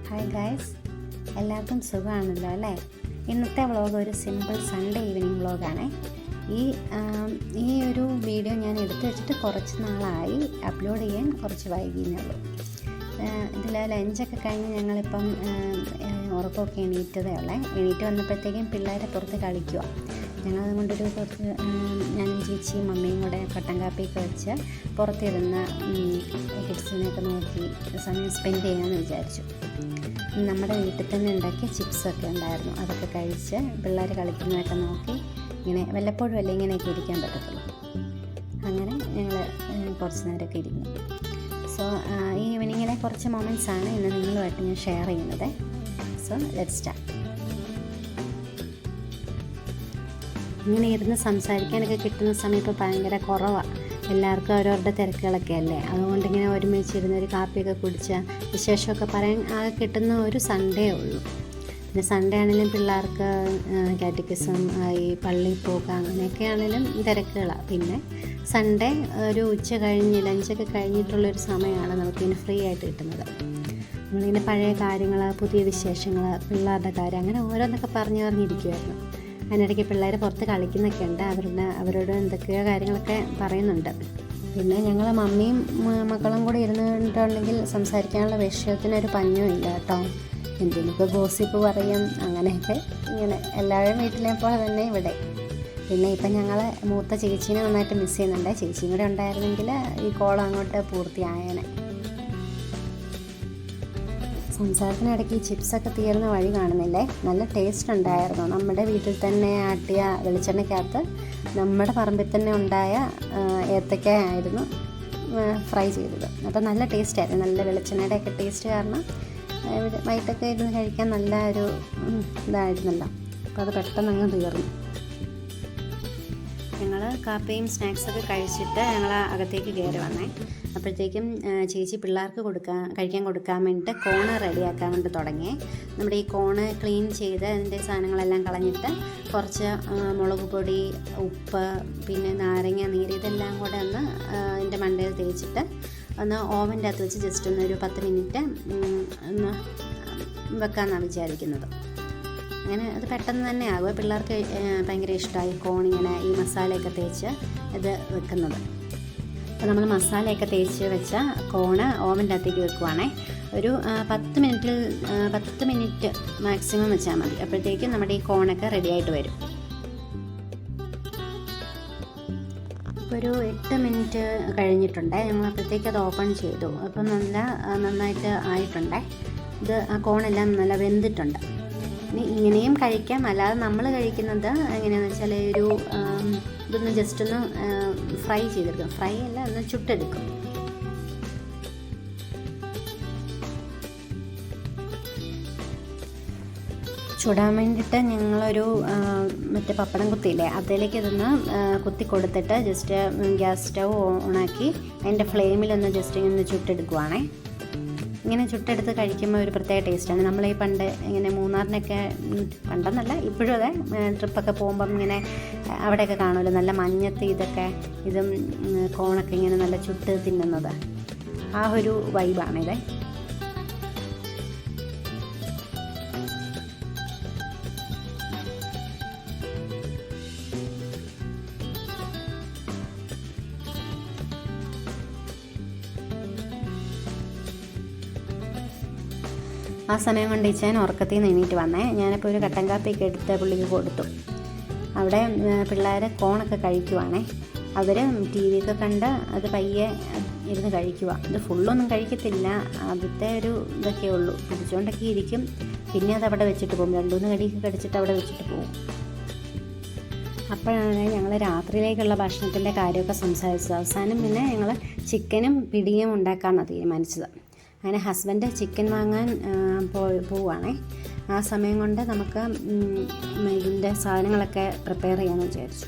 Hi guys, എല്ലാവർക്കും സുഖമാണല്ലോ അല്ലേ? ഇന്നത്തെ വ്ളോഗ് ഒരു സിമ്പിൾ സൺഡേ ഈവനിങ് വ്ളോഗാണ്. ഈ ഒരു വീഡിയോ ഞാൻ എടുത്തു വെച്ചിട്ട് കുറച്ച് നാളായി, അപ്ലോഡ് ചെയ്യാൻ കുറച്ച് വൈകിയെന്നുള്ളൂ. ഇതിൽ ലഞ്ചൊക്കെ കഴിഞ്ഞ് ഞങ്ങളിപ്പം ഉറക്കമൊക്കെ എണീറ്റ് വന്നപ്പോഴത്തേക്കും പിള്ളേരെ പുറത്ത് കളിക്കുക. ഞങ്ങളതുകൊണ്ടൊരു കുറച്ച് ഞാനും ചേച്ചിയും മമ്മിയും കൂടെ കട്ടൻ കാപ്പിയൊക്കെ വെച്ച് പുറത്തിരുന്ന് കിഡ്സിനെയൊക്കെ നോക്കി സമയം സ്പെൻഡ് ചെയ്യാമെന്ന് വിചാരിച്ചു. നമ്മുടെ വീട്ടിൽ തന്നെ ഉണ്ടാക്കിയ ചിപ്സൊക്കെ ഉണ്ടായിരുന്നു, അതൊക്കെ കഴിച്ച് പിള്ളേർ കളിക്കുന്നതൊക്കെ നോക്കി ഇങ്ങനെ വല്ലപ്പോഴും അല്ലേ ഇങ്ങനെയൊക്കെ ഇരിക്കാൻ പറ്റത്തുള്ളൂ. അങ്ങനെ ഞങ്ങൾ കുറച്ച് നേരമൊക്കെ ഇരുന്നു. സോ ഈ ഈവനിങ്ങിലെ കുറച്ച് മൊമെൻറ്റ്സാണ് ഇന്ന് നിങ്ങളുമായിട്ട് ഞാൻ ഷെയർ ചെയ്യുന്നത്. So let's start. ഇങ്ങനെ ഇരുന്ന് സംസാരിക്കാനൊക്കെ കിട്ടുന്ന സമയം ഇപ്പോൾ ഭയങ്കര കുറവാണ്. എല്ലാവർക്കും അവരവരുടെ തിരക്കുകളൊക്കെ അല്ലേ, അതുകൊണ്ടിങ്ങനെ ഒരുമിച്ചിരുന്ന് ഒരു കാപ്പിയൊക്കെ കുടിച്ച് വിശേഷമൊക്കെ പറയാൻ ആകെ കിട്ടുന്ന ഒരു സൺഡേ ഉള്ളൂ. പിന്നെ സൺഡേ ആണെങ്കിലും പിള്ളേർക്ക് കാറ്റക്കിസം ഈ പള്ളിയിൽ പോക്ക് അങ്ങനെയൊക്കെ ആണെങ്കിലും തിരക്കുകളാണ്. പിന്നെ സൺഡേ ഒരു ഉച്ച കഴിഞ്ഞ് ലഞ്ചൊക്കെ കഴിഞ്ഞിട്ടുള്ളൊരു സമയമാണ് നമുക്കിങ്ങനെ ഫ്രീ ആയിട്ട് കിട്ടുന്നത്. നമ്മളിങ്ങനെ പഴയ കാര്യങ്ങൾ, പുതിയ വിശേഷങ്ങൾ, പിള്ളേരുടെ കാര്യം അങ്ങനെ ഓരോന്നൊക്കെ പറഞ്ഞിരിക്കുമായിരുന്നു. അതിനിടയ്ക്ക് പിള്ളേർ പുറത്ത് കളിക്കുന്നൊക്കെ ഉണ്ട്, അവരോട് എന്തൊക്കെയോ കാര്യങ്ങളൊക്കെ പറയുന്നുണ്ട്. പിന്നെ ഞങ്ങൾ മമ്മിയും മക്കളും കൂടി ഇരുന്നിട്ടുണ്ടെങ്കിൽ സംസാരിക്കാനുള്ള വിഷയത്തിനൊരു പഞ്ഞവും ഇല്ല കേട്ടോ. എന്തെങ്കിലുമൊക്കെ ഗോസിപ്പ് പറയും, അങ്ങനെയൊക്കെ ഇങ്ങനെ എല്ലാവരും വീട്ടിലെ പോലെ തന്നെ ഇവിടെ. പിന്നെ ഇപ്പം ഞങ്ങൾ മൂത്ത ചേച്ചീനെ നന്നായിട്ട് മിസ് ചെയ്യുന്നുണ്ട്. ചേച്ചിയും കൂടെ ഉണ്ടായിരുന്നെങ്കിൽ ഈ കോളം അങ്ങോട്ട് പൂർത്തിയായേനെ. സംസാരത്തിനിടയ്ക്ക് ഈ ചിപ്സൊക്കെ തീർന്ന വഴി കാണുന്നില്ലേ, നല്ല ടേസ്റ്റ് ഉണ്ടായിരുന്നു. നമ്മുടെ വീട്ടിൽ തന്നെ ആട്ടിയ വെളിച്ചെണ്ണയ്ക്കകത്ത് നമ്മുടെ പറമ്പിൽ തന്നെ ഉണ്ടായ ഏത്തക്ക ആയിരുന്നു ഫ്രൈ ചെയ്തത്. അപ്പോൾ നല്ല ടേസ്റ്റായിരുന്നു. നല്ല വെളിച്ചെണ്ണയുടെയൊക്കെ ടേസ്റ്റ് കാരണം വൈകിട്ടൊക്കെ ഇരുന്ന് കഴിക്കാൻ നല്ല ഒരു ഇതായിരുന്നല്ലോ. അപ്പോൾ അത് പെട്ടെന്ന് അങ്ങ് തീർന്നു. ഞങ്ങൾ കാപ്പിയും സ്നാക്സൊക്കെ കഴിച്ചിട്ട് ഞങ്ങൾ അകത്തേക്ക് കയറി വന്നേ. അപ്പോഴത്തേക്കും ചേച്ചി പിള്ളേർക്ക് കഴിക്കാൻ കൊടുക്കാൻ വേണ്ടിയിട്ട് കോണ് റെഡിയാക്കാൻ വേണ്ടി തുടങ്ങി. നമ്മുടെ ഈ കോണ് ക്ലീൻ ചെയ്ത് അതിൻ്റെ സാധനങ്ങളെല്ലാം കളഞ്ഞിട്ട് കുറച്ച് മുളക് പൊടി, ഉപ്പ്, പിന്നെ നാരങ്ങ നീര് ഇതെല്ലാം കൂടെ ഒന്ന് അതിൻ്റെ മണ്ടയിൽ തേച്ചിട്ട് ഒന്ന് ഓവൻ്റെ അകത്ത് വെച്ച് ജസ്റ്റ് ഒന്നൊരു 10 മിനിറ്റ് ഒന്ന് വെക്കാമെന്നാണ് വിചാരിക്കുന്നത്. അങ്ങനെ അത് പെട്ടെന്ന് തന്നെ ആകുക. പിള്ളേർക്ക് ഭയങ്കര ഇഷ്ടമായി കോണിങ്ങനെ ഈ മസാലയൊക്കെ തേച്ച് ഇത് വെക്കുന്നത്. അപ്പോൾ നമ്മൾ മസാലയൊക്കെ തേച്ച് വെച്ച കോണ് ഓവൻ്റെ അകത്തേക്ക് വെക്കുവാണേ. ഒരു 10 മിനിറ്റ് മാക്സിമം വെച്ചാൽ മതി. അപ്പോഴത്തേക്കും നമ്മുടെ ഈ കോണൊക്കെ റെഡിയായിട്ട് വരും. ഇപ്പോൾ ഒരു 8 മിനിറ്റ് കഴിഞ്ഞിട്ടുണ്ട്. ഞങ്ങൾ അപ്പോഴത്തേക്ക് അത് ഓപ്പൺ ചെയ്തു. അപ്പം നന്നായിട്ട് ആയിട്ടുണ്ട്. ഇത് ആ കോണെല്ലാം നല്ല വെന്തിട്ടുണ്ട്. ഇങ്ങനെയും കഴിക്കാം, അല്ലാതെ നമ്മൾ കഴിക്കുന്നത് എങ്ങനെയാണെന്ന് വെച്ചാൽ ഒരു ഇതൊന്ന് ജസ്റ്റ് ഒന്ന് ഫ്രൈ ചെയ്തെടുക്കും. ഫ്രൈ അല്ല, ഒന്ന് ചുട്ടെടുക്കും. ചുടാൻ വേണ്ടിയിട്ട് ഞങ്ങളൊരു മറ്റേ പപ്പടം കുത്തിയില്ലേ, അതിലേക്ക് ഇതൊന്ന് കുത്തി കൊടുത്തിട്ട് ജസ്റ്റ് ഗ്യാസ് സ്റ്റൗ ഓണാക്കി അതിൻ്റെ ഫ്ലെയിമിലൊന്ന് ജസ്റ്റ് ഇങ്ങനെ ചുട്ടെടുക്കുവാണേ. ഇങ്ങനെ ചുട്ടെടുത്ത് കഴിക്കുമ്പോൾ ഒരു പ്രത്യേക ടേസ്റ്റാണ്. നമ്മൾ ഈ പണ്ട് ഇങ്ങനെ മൂന്നാറിനൊക്കെ, പണ്ടെന്നല്ല ഇപ്പോഴും അതെ, ട്രിപ്പൊക്കെ പോകുമ്പം ഇങ്ങനെ അവിടെയൊക്കെ കാണുമല്ലോ നല്ല മഞ്ഞത്ത് ഇതും കോണൊക്കെ ഇങ്ങനെ നല്ല ചുട്ട് തിന്നുന്നത്. ആ ഒരു വൈബാണിത്. ആ സമയം കൊണ്ട് ഇച്ചാൻ ഉറക്കത്തിൽ നിന്ന് എണീറ്റ് വന്നേ. ഞാനിപ്പോൾ ഒരു കട്ടൻ കാപ്പിയൊക്കെ എടുത്ത് പുള്ളിക്ക് കൊടുത്തു. അവിടെ പിള്ളേർ കോണൊക്കെ കഴിക്കുവാണേ. അവർ ടി വിയൊക്കെ കണ്ട് അത് പയ്യെ ഇരുന്ന് കഴിക്കുക. ഇത് ഫുള്ളൊന്നും കഴിക്കത്തില്ല, ആദ്യത്തെ ഒരു ഇതൊക്കെ ഉള്ളൂ, പിടിച്ചുകൊണ്ടൊക്കെ ഇരിക്കും. പിന്നെ അത് അവിടെ വെച്ചിട്ട് പോകും, 2-3 കടിയൊക്കെ കടിച്ചിട്ട് അവിടെ വെച്ചിട്ട് പോകും. അപ്പോഴാണ് ഞങ്ങൾ രാത്രിയിലേക്കുള്ള ഭക്ഷണത്തിൻ്റെ കാര്യമൊക്കെ സംസാരിച്ചത്. അവസാനം പിന്നെ ഞങ്ങൾ ചിക്കനും പിടിയും ഉണ്ടാക്കാമെന്നാണ് തീരുമാനിച്ചത്. അങ്ങനെ ഹസ്ബൻഡ് ചിക്കൻ വാങ്ങാൻ പോവുകയാണേ. ആ സമയം കൊണ്ട് നമുക്ക് ഇതിൻ്റെ സാധനങ്ങളൊക്കെ പ്രിപ്പയർ ചെയ്യാമെന്ന് വിചാരിച്ചു.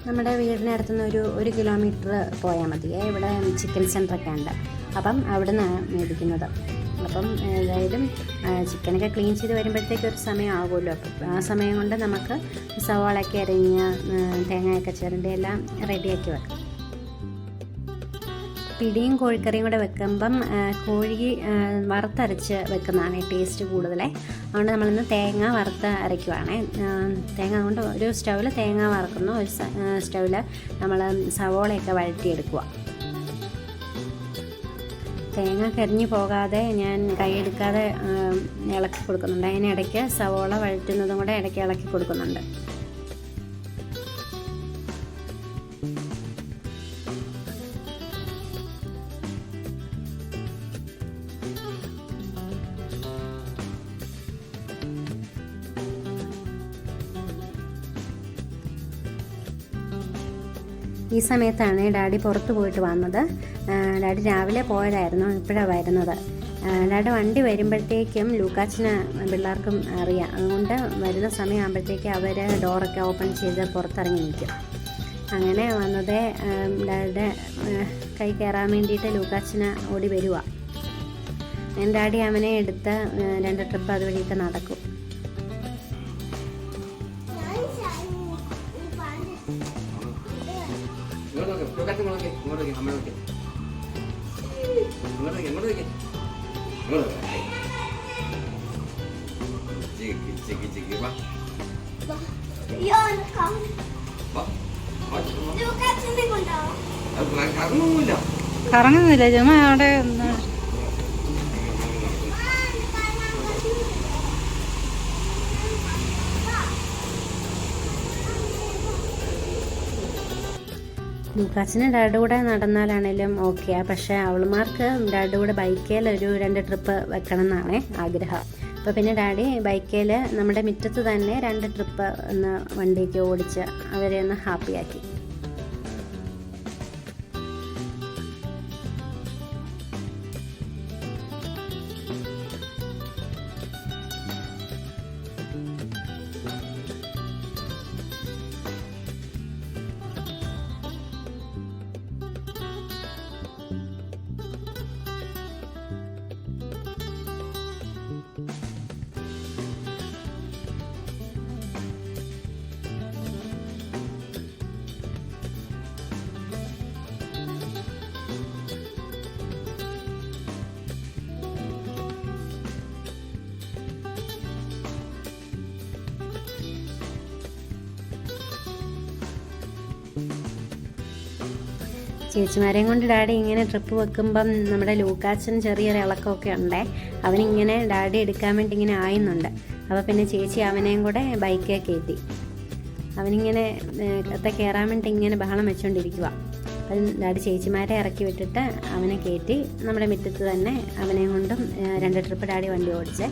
നമ്മുടെ വീടിനടുത്തുനിന്ന് ഒരു കിലോമീറ്റർ പോയാൽ മതിയേ. ഇവിടെ ചിക്കൻ സെൻ്ററൊക്കെ ഉണ്ട്. അപ്പം അവിടെ നിന്നാണ് മേടിക്കുന്നത്. അപ്പം ഏതായാലും ചിക്കനൊക്കെ ക്ലീൻ ചെയ്ത് വരുമ്പോഴത്തേക്ക് ഒരു സമയം ആകുമല്ലോ. അപ്പം ആ സമയം കൊണ്ട് നമുക്ക് സവാളയൊക്കെ അരിഞ്ഞ് തേങ്ങയൊക്കെ ചിരണ്ടി എല്ലാം റെഡിയാക്കി വെക്കാം. പിടിയും കോഴിക്കറിയും കൂടെ വെക്കുമ്പം കോഴി വറുത്തരച്ച് വെക്കുന്നതാണ് ടേസ്റ്റ് കൂടുതലേ. അതുകൊണ്ട് നമ്മളിന്ന് തേങ്ങ വറുത്ത് അരയ്ക്കുവാണ്. തേങ്ങ കൊണ്ട് ഒരു സ്റ്റൗവിൽ തേങ്ങ വറുക്കുന്നു, ഒരു സ്റ്റൗവിൽ നമ്മൾ സവോളയൊക്കെ വഴറ്റിയെടുക്കുക. തേങ്ങ കരിഞ്ഞു പോകാതെ ഞാൻ കൈയെടുക്കാതെ ഇളക്കി കൊടുക്കുന്നുണ്ട്. അതിനിടയ്ക്ക് സവോള വഴറ്റുന്നതും കൂടെ ഇടയ്ക്ക് ഇളക്കി കൊടുക്കുന്നുണ്ട്. ഈ സമയത്താണ് ഡാഡി പുറത്ത് പോയിട്ട് വന്നത്. ഡാഡി രാവിലെ പോയതായിരുന്നു, ഇപ്പോഴാണ് വരുന്നത്. ഡാഡി വണ്ടി വരുമ്പോഴത്തേക്കും ലൂക്കാച്ചിന് പിള്ളേർക്കും അറിയാം. അതുകൊണ്ട് വരുന്ന സമയമാകുമ്പോഴത്തേക്കും അവർ ഡോറൊക്കെ ഓപ്പൺ ചെയ്ത് പുറത്തിറങ്ങി നിൽക്കും. അങ്ങനെ വന്നതേ ഡാഡിയുടെ കൈ കയറാൻ വേണ്ടിയിട്ട് ലൂക്കാച്ചിന് ഓടി വരുക. ഡാഡി അവനെ എടുത്ത് 2 ട്രിപ്പ് അതുവഴിയൊക്കെ നടക്കും. കറങ്ങുന്നില്ല, ചുമ്മാ അവിടെ ലൂക്കാച്ചിന് ഡാഡിയുടെ കൂടെ നടന്നാലാണേലും ഓക്കെ. പക്ഷേ അവളുമാർക്ക് ഡാഡിയുടെ കൂടെ ബൈക്കേൽ ഒരു 2 ട്രിപ്പ് വെക്കണം എന്നാണ് ആഗ്രഹം. അപ്പോൾ പിന്നെ ഡാഡി ബൈക്കേൽ നമ്മുടെ മുറ്റത്ത് തന്നെ 2 ട്രിപ്പ് ഒന്ന് വണ്ടിക്ക് ഓടിച്ച് അവരെ ഒന്ന് ഹാപ്പിയാക്കി. ചേച്ചിമാരെയും കൊണ്ട് ഡാഡി ഇങ്ങനെ ട്രിപ്പ് വെക്കുമ്പം നമ്മുടെ ലൂക്കാച്ചൻ ചെറിയൊരു ഇളക്കമൊക്കെ ഉണ്ടേ. അവനിങ്ങനെ ഡാഡി എടുക്കാൻ വേണ്ടി ഇങ്ങനെ ആയുന്നുണ്ട്. അപ്പോൾ പിന്നെ ചേച്ചി അവനെയും കൂടെ ബൈക്കിൽ കയറ്റി. അവനിങ്ങനെ കയറാൻ വേണ്ടി ഇങ്ങനെ ബഹളം വെച്ചുകൊണ്ടിരിക്കുക. അപ്പം ഡാഡി ചേച്ചിമാരെ ഇറക്കി വിട്ടിട്ട് അവനെ കയറ്റി നമ്മുടെ മുറ്റത്ത് തന്നെ അവനെയും കൊണ്ടും 2 ട്രിപ്പ് ഡാഡി വണ്ടി ഓടിച്ചേ.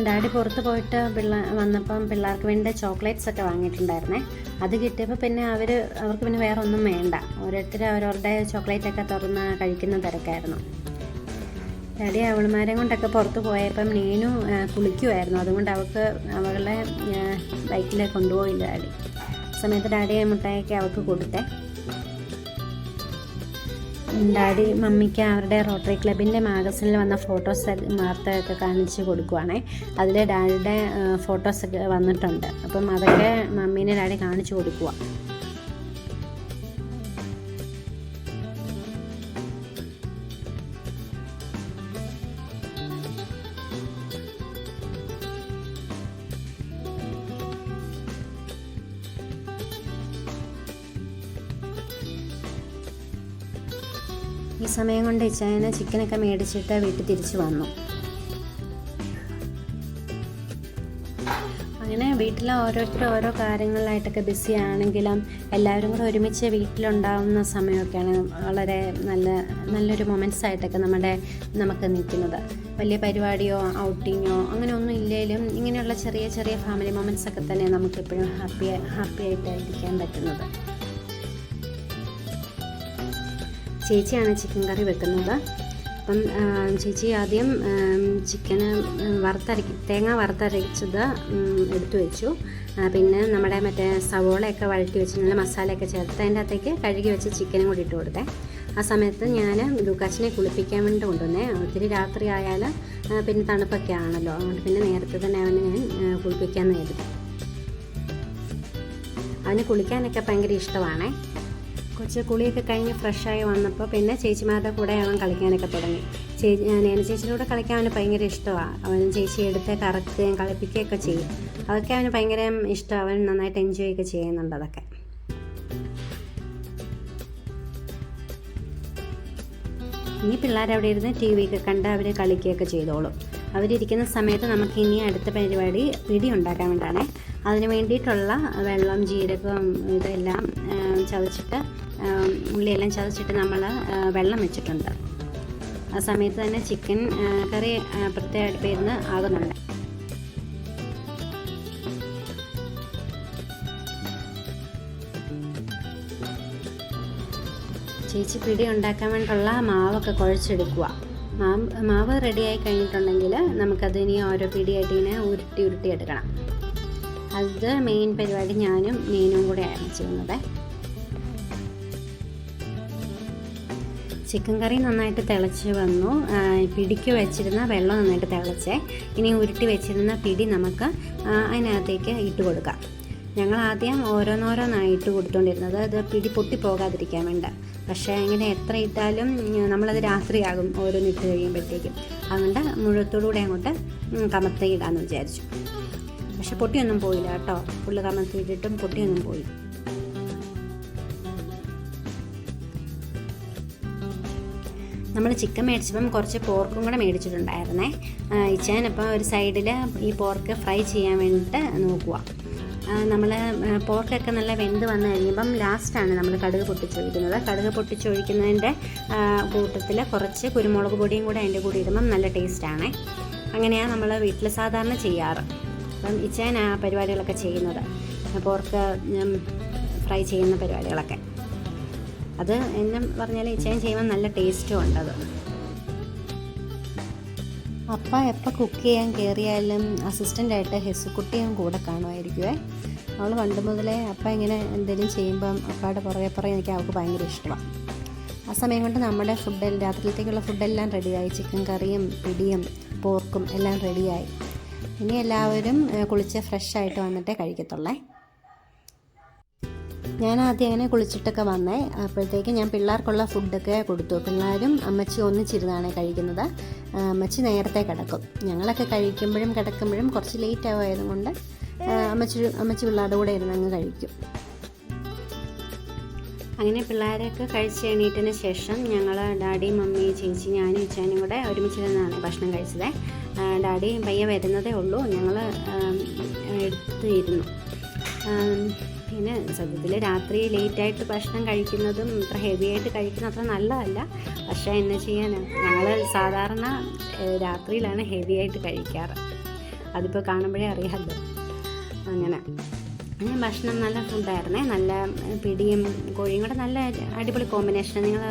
ഡാഡി പുറത്ത് പോയിട്ട് വന്നപ്പം പിള്ളേർക്ക് വേണ്ടി ചോക്ലേറ്റ്സ് ഒക്കെ വാങ്ങിയിട്ടുണ്ടായിരുന്നേ. അത് കിട്ടിയപ്പോൾ പിന്നെ അവർക്ക് പിന്നെ വേറെ ഒന്നും വേണ്ട. ഓരോരുത്തർ അവരവരുടെ ചോക്ലേറ്റൊക്കെ തുറന്ന് കഴിക്കുന്ന തിരക്കായിരുന്നു. ഡാഡി അവളുമാരെയും കൊണ്ടൊക്കെ പുറത്ത് പോയപ്പം നീനു കുളിക്കുമായിരുന്നു. അതുകൊണ്ട് അവളെ ബൈക്കിൽ കൊണ്ടുപോയില്ല ഡാഡി. സമയത്ത് ഡാഡി മുട്ടായൊക്കെ അവൾക്ക് കൊടുത്തേ. ഡാഡി മമ്മിക്ക് അവരുടെ റോട്ടറി ക്ലബിൻ്റെ മാഗസിനിൽ വന്ന ഫോട്ടോസ് വാർത്തയൊക്കെ കാണിച്ച് കൊടുക്കുവാണേ. അതിൽ ഡാഡിയുടെ ഫോട്ടോസൊക്കെ വന്നിട്ടുണ്ട്. അപ്പം അതൊക്കെ മമ്മീനെ ഡാഡി കാണിച്ചു കൊടുക്കുക. ഈ സമയം കൊണ്ട് ഇച്ചായനെ ചിക്കനൊക്കെ മേടിച്ചിട്ട് വീട്ടിൽ തിരിച്ചു വന്നു. അങ്ങനെ വീട്ടിലെ ഓരോരുത്തരും ഓരോ കാര്യങ്ങളിലായിട്ടൊക്കെ ബിസി ആണെങ്കിലും എല്ലാവരും കൂടെ ഒരുമിച്ച് വീട്ടിലുണ്ടാവുന്ന സമയമൊക്കെയാണ് വളരെ നല്ലൊരു മൊമെൻറ്റ്സ് ആയിട്ടൊക്കെ നമുക്ക് നിൽക്കുന്നത്. വലിയ പരിപാടിയോ ഔട്ടിങ്ങോ അങ്ങനെ ഒന്നും ഇല്ലെങ്കിലും ഇങ്ങനെയുള്ള ചെറിയ ചെറിയ ഫാമിലി മൊമെൻറ്റ്സ് ഒക്കെ തന്നെ നമുക്കെപ്പോഴും ഹാപ്പി ആയിട്ടിരിക്കാൻ പറ്റുന്നത്. ചേച്ചിയാണ് ചിക്കൻ കറി വെക്കുന്നത്. അപ്പം ചേച്ചി ആദ്യം ചിക്കന് തേങ്ങ വറുത്തരച്ചത് എടുത്തു വെച്ചു. പിന്നെ നമ്മുടെ മറ്റേ സവോളയൊക്കെ വഴറ്റി വെച്ച് നല്ല മസാലയൊക്കെ ചേർത്ത് അതിൻ്റെ അകത്തേക്ക് കഴുകി വെച്ച് ചിക്കനും കൂടി ഇട്ട് കൊടുത്തേ. ആ സമയത്ത് ഞാൻ ലൂക്കാച്ചിനെ കുളിപ്പിക്കാൻ വേണ്ടി കൊണ്ടുവന്നേ. ഒത്തിരി രാത്രി ആയാൽ പിന്നെ തണുപ്പൊക്കെ ആണല്ലോ, അതുകൊണ്ട് പിന്നെ നേരത്തെ തന്നെ അവനെ ഞാൻ കുളിപ്പിക്കാമെന്ന് കരുതി. അവന് കുളിക്കാനൊക്കെ ഭയങ്കര ഇഷ്ടമാണേ. കൊച്ചു കുളിയൊക്കെ കഴിഞ്ഞ് ഫ്രഷായി വന്നപ്പോൾ പിന്നെ ചേച്ചിമാരുടെ കൂടെ അവൻ കളിക്കാനൊക്കെ തുടങ്ങി. ചേച്ചിയുടെ കൂടെ കളിക്കാൻ അവന് ഭയങ്കര ഇഷ്ടമാണ്. അവൻ ചേച്ചി എടുത്ത് കറക്കുകയും കളിപ്പിക്കുകയൊക്കെ ചെയ്യും. അതൊക്കെ അവന് ഭയങ്കര ഇഷ്ടം. അവൻ നന്നായിട്ട് എൻജോയ് ഒക്കെ ചെയ്യുന്നുണ്ട് അതൊക്കെ. ഇനി പിള്ളേരവിടെ ഇരുന്ന് ടി വി ഒക്കെ കണ്ട് അവർ കളിക്കുകയൊക്കെ ചെയ്തോളും. അവരിയ്ക്കുന്ന സമയത്ത് നമുക്ക് ഇനി അടുത്ത പരിപാടി പിടി ഉണ്ടാക്കാൻ വേണ്ടിയാണേ. അതിന് വേണ്ടിയിട്ടുള്ള വെള്ളം, ജീരകം ഇതെല്ലാം ചതച്ചിട്ട് ഉള്ളിയെല്ലാം ചതച്ചിട്ട് നമ്മൾ വെള്ളം വെച്ചിട്ടുണ്ട്. ആ സമയത്ത് തന്നെ ചിക്കൻ കറി പ്രത്യേക അടുപ്പിരുന്ന് ആകുന്നുണ്ട്. ചേച്ചി പിടി ഉണ്ടാക്കാൻ വേണ്ടിയുള്ള മാവൊക്കെ കുഴച്ചെടുക്കുക. മാവ് റെഡിയായി കഴിഞ്ഞിട്ടുണ്ടെങ്കിൽ നമുക്കതിനി ഓരോ പിടിയായിട്ട് ഇങ്ങനെ ഉരുട്ടി എടുക്കണം. അത് മെയിൻ പരിപാടി ഞാനും മീനും കൂടെയാണ് ചെയ്യുന്നത്. ചിക്കൻ കറി നന്നായിട്ട് തിളച്ച് വന്നു. പിടിക്ക് വെച്ചിരുന്ന വെള്ളം നന്നായിട്ട് തിളച്ചേ. ഇനി ഉരുട്ടി വെച്ചിരുന്ന പിടി നമുക്ക് അതിനകത്തേക്ക് ഇട്ട് കൊടുക്കാം. ഞങ്ങൾ ആദ്യം ഓരോന്നോരോന്നായി ഇട്ട് കൊടുത്തുകൊണ്ടിരുന്നത്, അത് പിടി പൊട്ടിപ്പോകാതിരിക്കാൻ വേണ്ട. പക്ഷേ ഇങ്ങനെ എത്ര ഇട്ടാലും നമ്മളത് രാത്രിയാകും ഓരോന്നിട്ട് കഴിയുമ്പോഴത്തേക്കും. അതുകൊണ്ട് മുഴുവത്തോടുകൂടെ അങ്ങോട്ട് കമത്തിയിടാമെന്ന് വിചാരിച്ചു. പക്ഷെ പൊട്ടിയൊന്നും പോയില്ല കേട്ടോ. ഫുള്ള് കമത്തിയിട്ടിട്ടും പൊട്ടിയൊന്നും പോയി. നമ്മൾ ചിക്കൻ മേടിച്ചപ്പം കുറച്ച് പോർക്കും കൂടെ മേടിച്ചിട്ടുണ്ടായിരുന്നേ. ഇച്ചാനപ്പോൾ ഒരു സൈഡിൽ ഈ പോർക്ക് ഫ്രൈ ചെയ്യാൻ വേണ്ടിയിട്ട് നോക്കുക. നമ്മൾ പോർക്കൊക്കെ നല്ല വെന്ത് വന്നു കഴിയുമ്പം ലാസ്റ്റാണ് നമ്മൾ കടുക് പൊട്ടിച്ചൊഴിക്കുന്നത്. കടുക് പൊട്ടിച്ചൊഴിക്കുന്നതിൻ്റെ കൂട്ടത്തിൽ കുറച്ച് കുരുമുളക് പൊടിയും കൂടെ അതിൻ്റെ കൂടെ ഇടുമ്പം നല്ല ടേസ്റ്റാണ്. അങ്ങനെയാണ് നമ്മൾ വീട്ടിൽ സാധാരണ ചെയ്യാറ്. അപ്പം ഇച്ചാൻ ആ പരിപാടികളൊക്കെ ചെയ്യുന്നത്, പോർക്ക് ഫ്രൈ ചെയ്യുന്ന പരിപാടികളൊക്കെ. അത് എന്നും പറഞ്ഞാൽ ഇച്ചാൻ ചെയ്യുമ്പോൾ നല്ല ടേസ്റ്റും ഉണ്ടത്. അപ്പ എപ്പോൾ കുക്ക് ചെയ്യാൻ കയറിയാലും അസിസ്റ്റൻ്റായിട്ട് ഹെസുക്കുട്ടിയും കൂടെ കാണുമായിരിക്കുമേ. അവൾ പണ്ട് മുതലേ അപ്പ ഇങ്ങനെ എന്തെങ്കിലും ചെയ്യുമ്പം അപ്പയുടെ പുറകെ എനിക്ക് അവൾക്ക് ഭയങ്കര ഇഷ്ടമാണ്. ആ സമയം കൊണ്ട് നമ്മുടെ രാത്രിയിലത്തേക്കുള്ള ഫുഡെല്ലാം റെഡിയായി. ചിക്കൻ കറിയും പിടിയും പോർക്കും എല്ലാം റെഡിയായി. ഇനി എല്ലാവരും കുളിച്ച് ഫ്രഷായിട്ട് വന്നിട്ടേ കഴിക്കത്തുള്ളേ. ഞാൻ ആദ്യം അങ്ങനെ കുളിച്ചിട്ടൊക്കെ വന്നേ. അപ്പോഴത്തേക്ക് ഞാൻ പിള്ളേർക്കുള്ള ഫുഡൊക്കെ കൊടുത്തു. പിള്ളേരും അമ്മച്ചി ഒന്നിച്ചിരുന്നാണ് കഴിക്കുന്നത്. അമ്മച്ചി നേരത്തെ കിടക്കും. ഞങ്ങളൊക്കെ കഴിക്കുമ്പോഴും കിടക്കുമ്പോഴും കുറച്ച് ലേറ്റ് ആയതുകൊണ്ട് അമ്മച്ചി പിള്ളേരുടെ കൂടെ ഇരുന്ന് അങ്ങ് കഴിക്കും. അങ്ങനെ പിള്ളേരൊക്കെ കഴിച്ച് എണീറ്റതിന് ശേഷം ഞങ്ങൾ ഡാഡി, മമ്മി, ചേച്ചി, ഞാനും ഇച്ചാനും കൂടെ ഒരുമിച്ചിരുന്നാണ് ഭക്ഷണം കഴിച്ചത്. ഡാഡി പയ്യെ വരുന്നതേ ഉള്ളൂ. ഞങ്ങൾ എടുത്തിരുന്നു. പിന്നെ സത്യത്തിൽ രാത്രി ലേറ്റായിട്ട് ഭക്ഷണം കഴിക്കുന്നതും അത്ര ഹെവി ആയിട്ട് കഴിക്കുന്നത് അത്ര നല്ലതല്ല. പക്ഷേ എന്നെ ചെയ്യാൻ ഞങ്ങൾ സാധാരണ രാത്രിയിലാണ് ഹെവി ആയിട്ട് കഴിക്കാറ്. അതിപ്പോൾ കാണുമ്പോഴേ അറിയാമല്ലോ. അങ്ങനെ ഭക്ഷണം നല്ല ഫുഡായിരുന്നേ. നല്ല പിടിയും കോഴിയും കൂടെ നല്ല അടിപൊളി കോമ്പിനേഷൻ. നിങ്ങൾ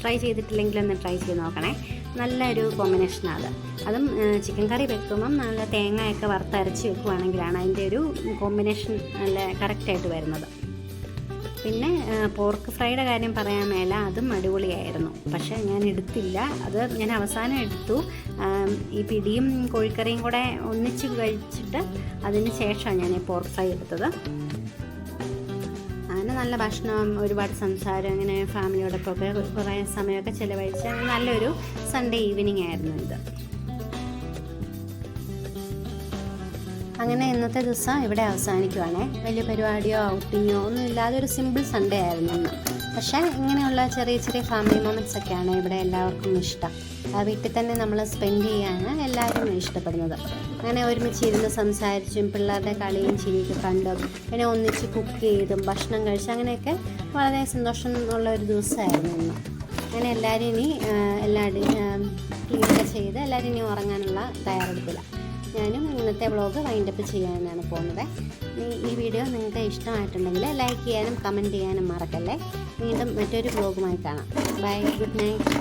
ട്രൈ ചെയ്തിട്ടില്ലെങ്കിൽ ഒന്ന് ട്രൈ ചെയ്ത് നോക്കണേ. നല്ലൊരു കോമ്പിനേഷനാണ് അതും ചിക്കൻ കറി വെക്കുമ്പം നല്ല തേങ്ങയൊക്കെ വറുത്തരച്ച് വെക്കുവാണെങ്കിലാണ് അതിൻ്റെ ഒരു കോമ്പിനേഷൻ നല്ല കറക്റ്റായിട്ട് വരുന്നത്. പിന്നെ പോർക്ക് ഫ്രൈയുടെ കാര്യം പറയാൻ മേല, അതും അടിപൊളിയായിരുന്നു. പക്ഷേ ഞാൻ എടുത്തില്ല. അത് ഞാൻ അവസാനം എടുത്തു. ഈ പിടിയും കോഴിക്കറിയും കൂടെ ഒന്നിച്ച് കഴിച്ചിട്ട് അതിന് ശേഷമാണ് ഞാൻ പോർക്ക് ഫ്രൈ എടുത്തത്. അങ്ങനെ നല്ല ഭക്ഷണം, ഒരുപാട് സംസാരം, അങ്ങനെ ഫാമിലിയോടൊപ്പമൊക്കെ കുറേ സമയമൊക്കെ ചിലവഴിച്ച നല്ലൊരു സൺഡേ ഈവനിങ് ആയിരുന്നു ഇത്. അങ്ങനെ ഇന്നത്തെ ദിവസം ഇവിടെ അവസാനിക്കുവാണേ. വലിയ പരിപാടിയോ ഔട്ടിങ്ങോ ഒന്നും ഇല്ലാതെ ഒരു സിമ്പിൾ സൺഡേ ആയിരുന്നു ഇന്ന്. പക്ഷേ ഇങ്ങനെയുള്ള ചെറിയ ചെറിയ ഫാമിലി മൊമെൻറ്റ്സ് ഒക്കെയാണ് ഇവിടെ എല്ലാവർക്കും ഇഷ്ടം. വീട്ടിൽ തന്നെ നമ്മൾ സ്പെൻഡ് ചെയ്യാനാണ് എല്ലാവരും ഇഷ്ടപ്പെടുന്നത്. അങ്ങനെ ഒരുമിച്ച് ഇരുന്ന് സംസാരിച്ചും പിള്ളേരുടെ കളിയും ചിരിയൊക്കെ കണ്ടും പിന്നെ ഒന്നിച്ച് കുക്ക് ചെയ്തും ഭക്ഷണം കഴിച്ചും അങ്ങനെയൊക്കെ വളരെ സന്തോഷം ഉള്ള ഒരു ദിവസമായിരുന്നു ഇന്ന്. അങ്ങനെ എല്ലാവരും ഇനി ക്ലീനൊക്കെ ചെയ്ത് എല്ലാവരും ഇനി ഉറങ്ങാനുള്ള തയ്യാറെടുപ്പില്ല. ഞാനും ഇന്നത്തെ വ്ളോഗ് വൈൻഡപ്പ് ചെയ്യാനാണ് പോകുന്നത്. ഈ വീഡിയോ നിങ്ങൾക്ക് ഇഷ്ടമായിട്ടുണ്ടെങ്കിൽ ലൈക്ക് ചെയ്യാനും കമൻറ്റ് ചെയ്യാനും മറക്കല്ലേ. വീണ്ടും മറ്റൊരു വ്ളോഗുമായി കാണാം. Bye, good night.